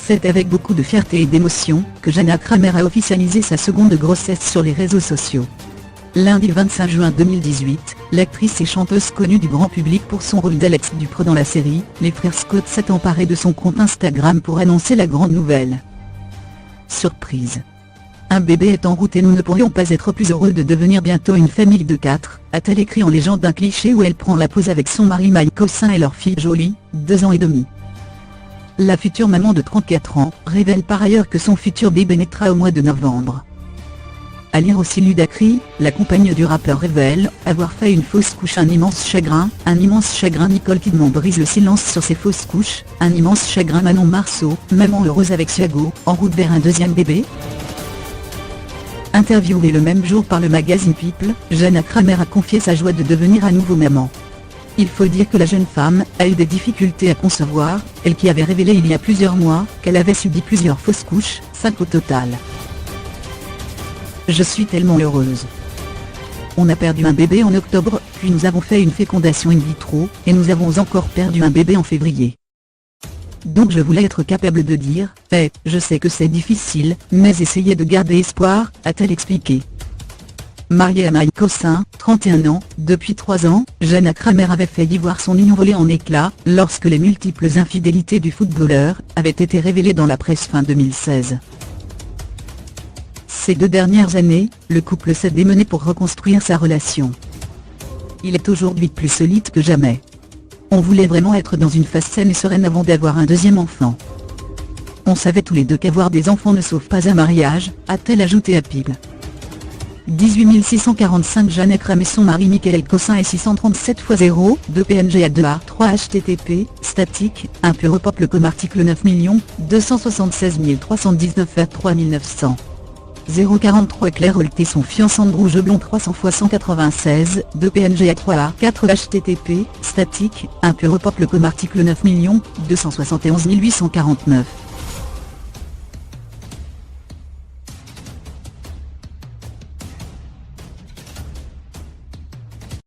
C'est avec beaucoup de fierté et d'émotion que Jana Kramer a officialisé sa seconde grossesse sur les réseaux sociaux. Lundi 25 juin 2018, l'actrice et chanteuse connue du grand public pour son rôle d'Alex Dupre dans la série, les frères Scott s'est emparée de son compte Instagram pour annoncer la grande nouvelle. Surprise. Un bébé est en route et nous ne pourrions pas être plus heureux de devenir bientôt une famille de 4, a-t-elle écrit en légende d'un cliché où elle prend la pose avec son mari Mike Hossin et leur fille Jolie, 2 ans et demi. La future maman de 34 ans révèle par ailleurs que son futur bébé naîtra au mois de novembre. À lire aussi Ludacris, la compagne du rappeur révèle avoir fait une fausse couche. Un immense chagrin. Nicole Kidman brise le silence sur ses fausses couches. Un immense chagrin. Manon Marceau, maman heureuse avec Thiago, en route vers un deuxième bébé. Interviewée le même jour par le magazine People, Jana Kramer a confié sa joie de devenir à nouveau maman. Il faut dire que la jeune femme a eu des difficultés à concevoir, elle qui avait révélé il y a plusieurs mois qu'elle avait subi plusieurs fausses couches, 5 au total. Je suis tellement heureuse. On a perdu un bébé en octobre, puis nous avons fait une fécondation in vitro, et nous avons encore perdu un bébé en février. Donc je voulais être capable de dire, je sais que c'est difficile, mais essayez de garder espoir, a-t-elle expliqué. Mariée à Mike Hossin, 31 ans, depuis 3 ans, Jana Kramer avait failli voir son union voler en éclats, lorsque les multiples infidélités du footballeur avaient été révélées dans la presse fin 2016. Ces 2 dernières années, le couple s'est démené pour reconstruire sa relation. Il est aujourd'hui plus solide que jamais. On voulait vraiment être dans une phase saine et sereine avant d'avoir un deuxième enfant. On savait tous les deux qu'avoir des enfants ne sauve pas un mariage, a-t-elle ajouté à People. 18 645 Jana Kramer et son mari Michael Hossin et 637 x 0, 2 PNG à 2A, 3 HTTP, statique, 1 pur pop. Le com article 9 276 319 vers 3900. 043 Claire Holt et son fiancé rouge blond 300 x 196, 2 PNG à 3A, 4 HTTP, statique, 1 pur pop. Le com article 9 271 849.